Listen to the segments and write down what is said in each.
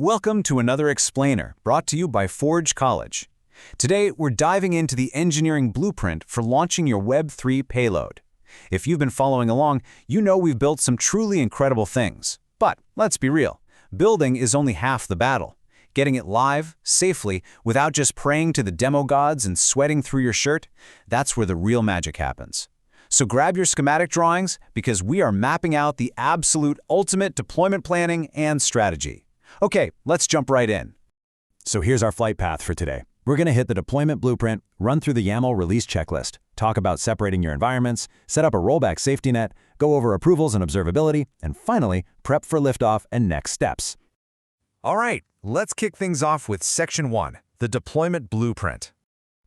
Welcome to another Explainer, brought to you by Forge College. Today, we're diving into the engineering blueprint for launching your Web3 payload. If you've been following along, you know we've built some truly incredible things. But let's be real, building is only half the battle. Getting it live, safely, without just praying to the demo gods and sweating through your shirt, that's where the real magic happens. So grab your schematic drawings, because we are mapping out the absolute ultimate deployment planning and strategy. Okay, let's jump right in. So here's our flight path for today. We're going to hit the deployment blueprint, run through the YAML release checklist, talk about separating your environments, set up a rollback safety net, go over approvals and observability, and finally, prep for liftoff and next steps. All right, let's kick things off with Section 1, the deployment blueprint.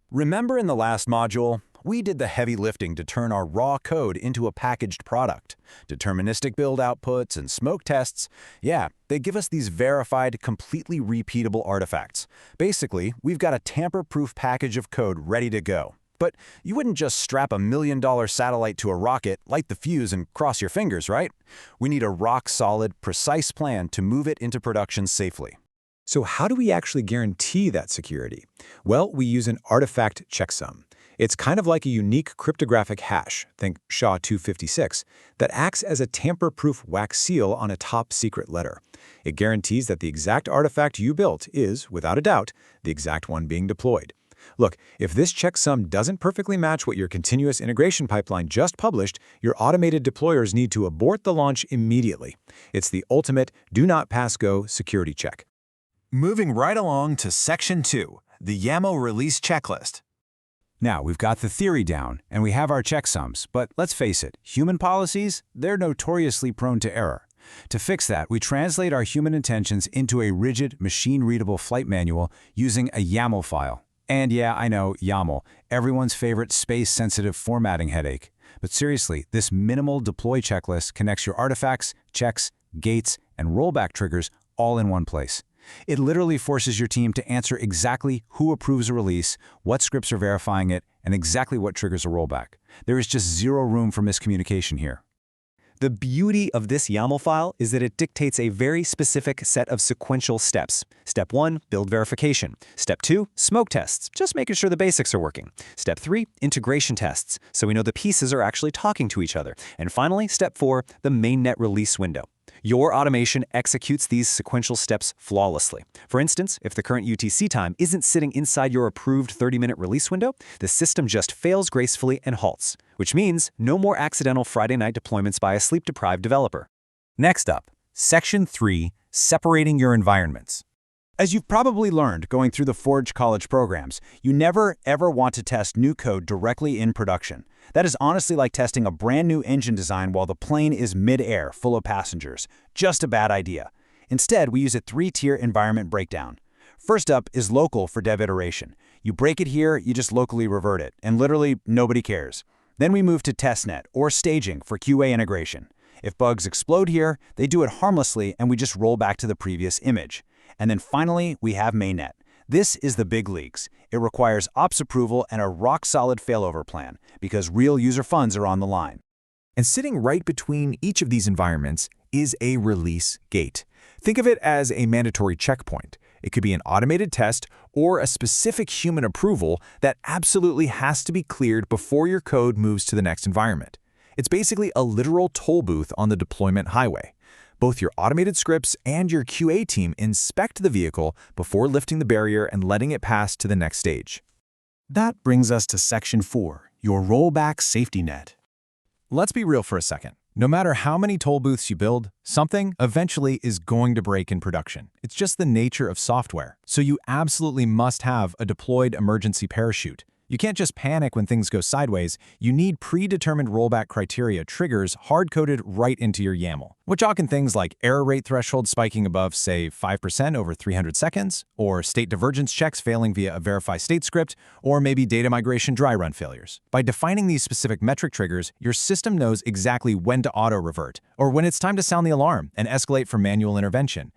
Remember in the last module, we did the heavy lifting to turn our raw code into a packaged product. Deterministic build outputs and smoke tests, yeah, they give us these verified, completely repeatable artifacts. Basically, we've got a tamper-proof package of code ready to go. But you wouldn't just strap a $1 million satellite to a rocket, light the fuse, and cross your fingers, right? We need a rock-solid, precise plan to move it into production safely. So how do we actually guarantee that security? Well, we use an artifact checksum. It's kind of like a unique cryptographic hash, think SHA-256, that acts as a tamper-proof wax seal on a top-secret letter. It guarantees that the exact artifact you built is, without a doubt, the exact one being deployed. Look, if this checksum doesn't perfectly match what your continuous integration pipeline just published, your automated deployers need to abort the launch immediately. It's the ultimate do-not-pass-go security check. Moving right along to Section 2, the YAML release checklist. Now, we've got the theory down, and we have our checksums, but let's face it, human policies, they're notoriously prone to error. To fix that, we translate our human intentions into a rigid, machine-readable flight manual using a YAML file. And yeah, I know, YAML, everyone's favorite space-sensitive formatting headache. But seriously, this minimal deploy checklist connects your artifacts, checks, gates, and rollback triggers all in one place. It literally forces your team to answer exactly who approves a release, what scripts are verifying it, and exactly what triggers a rollback. There is just zero room for miscommunication here. The beauty of this YAML file is that it dictates a very specific set of sequential steps. Step 1, build verification. Step 2, smoke tests, just making sure the basics are working. Step 3, integration tests, so we know the pieces are actually talking to each other. And finally, Step 4, the mainnet release window. Your automation executes these sequential steps flawlessly. For instance, if the current UTC time isn't sitting inside your approved 30-minute release window, the system just fails gracefully and halts, which means no more accidental Friday night deployments by a sleep-deprived developer. Next up, Section 3, separating your environments. As you've probably learned going through the Forge College programs, you never, ever want to test new code directly in production. That is honestly like testing a brand new engine design while the plane is mid-air, full of passengers. Just a bad idea. Instead, we use a 3-tier environment breakdown. First up is local for dev iteration. You break it here, you just locally revert it, and literally nobody cares. Then we move to testnet, or staging, for QA integration. If bugs explode here, they do it harmlessly and we just roll back to the previous image. And then finally, we have mainnet. This is the big leagues. It requires ops approval and a rock-solid failover plan, because real user funds are on the line. And sitting right between each of these environments is a release gate. Think of it as a mandatory checkpoint. It could be an automated test or a specific human approval that absolutely has to be cleared before your code moves to the next environment. It's basically a literal toll booth on the deployment highway. Both your automated scripts and your QA team inspect the vehicle before lifting the barrier and letting it pass to the next stage. That brings us to Section 4, your rollback safety net. Let's be real for a second. No matter how many toll booths you build, something eventually is going to break in production. It's just the nature of software. So you absolutely must have a deployed emergency parachute. You can't just panic when things go sideways. You need predetermined rollback criteria triggers hard-coded right into your YAML. We're talking things like error rate thresholds spiking above, say, 5% over 300 seconds, or state-divergence checks failing via a verify state script, or maybe data migration dry run failures. By defining these specific metric triggers, your system knows exactly when to auto-revert, or when it's time to sound the alarm and escalate for manual intervention.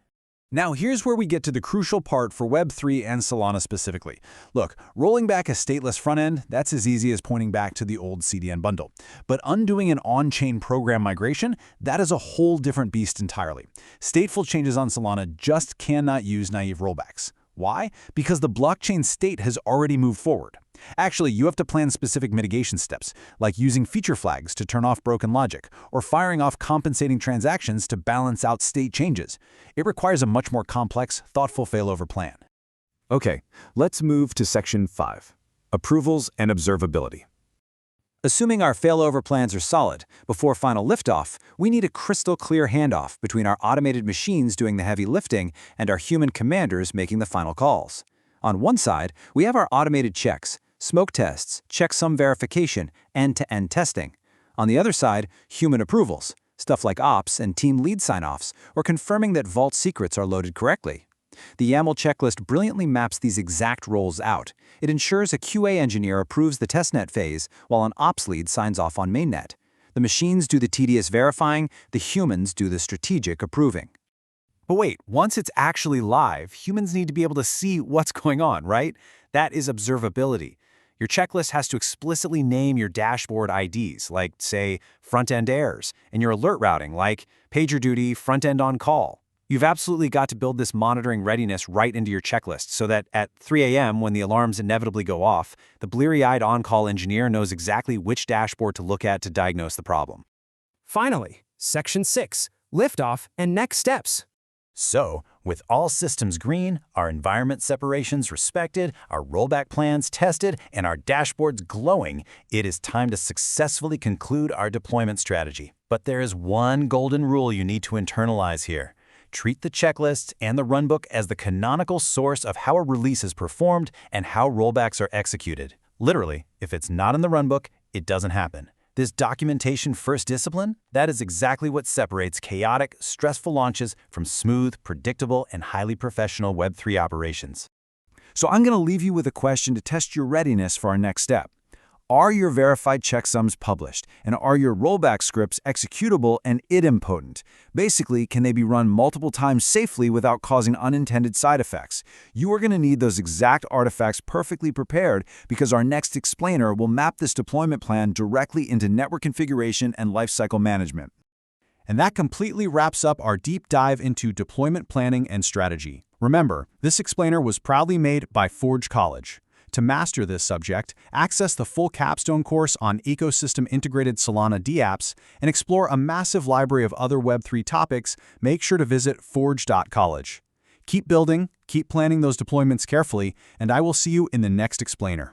Now here's where we get to the crucial part for Web3 and Solana specifically. Look, rolling back a stateless front-end, that's as easy as pointing back to the old CDN bundle. But undoing an on-chain program migration, that is a whole different beast entirely. Stateful changes on Solana just cannot use naive rollbacks. Why? Because the blockchain state has already moved forward. Actually, you have to plan specific mitigation steps, like using feature flags to turn off broken logic, or firing off compensating transactions to balance out state changes. It requires a much more complex, thoughtful failover plan. Okay, let's move to Section 5, Approvals and Observability. Assuming our failover plans are solid, before final liftoff, we need a crystal clear handoff between our automated machines doing the heavy lifting and our human commanders making the final calls. On one side, we have our automated checks, smoke tests, checksum verification, end-to-end testing. On the other side, human approvals, stuff like ops and team lead sign-offs, or confirming that vault secrets are loaded correctly. The YAML checklist brilliantly maps these exact roles out. It ensures a QA engineer approves the testnet phase, while an ops lead signs off on mainnet. The machines do the tedious verifying, the humans do the strategic approving. But wait, once it's actually live, humans need to be able to see what's going on, right? That is observability. Your checklist has to explicitly name your dashboard IDs, like, say, front-end errors, and your alert routing, like PagerDuty, front-end on call. You've absolutely got to build this monitoring readiness right into your checklist so that at 3 a.m. when the alarms inevitably go off, the bleary-eyed on-call engineer knows exactly which dashboard to look at to diagnose the problem. Finally, Section 6, Liftoff and Next Steps. So, with all systems green, our environment separations respected, our rollback plans tested, and our dashboards glowing, it is time to successfully conclude our deployment strategy. But there is one golden rule you need to internalize here. Treat the checklists and the runbook as the canonical source of how a release is performed and how rollbacks are executed. Literally, if it's not in the runbook, it doesn't happen. This documentation-first discipline, that is exactly what separates chaotic, stressful launches from smooth, predictable, and highly professional Web3 operations. So I'm going to leave you with a question to test your readiness for our next step. Are your verified checksums published? And are your rollback scripts executable and idempotent? Basically, can they be run multiple times safely without causing unintended side effects? You are going to need those exact artifacts perfectly prepared because our next explainer will map this deployment plan directly into network configuration and lifecycle management. And that completely wraps up our deep dive into deployment planning and strategy. Remember, this explainer was proudly made by Forge College. To master this subject, access the full capstone course on ecosystem-integrated Solana dApps and explore a massive library of other Web3 topics. Make sure to visit forge.college. Keep building, keep planning those deployments carefully, and I will see you in the next explainer.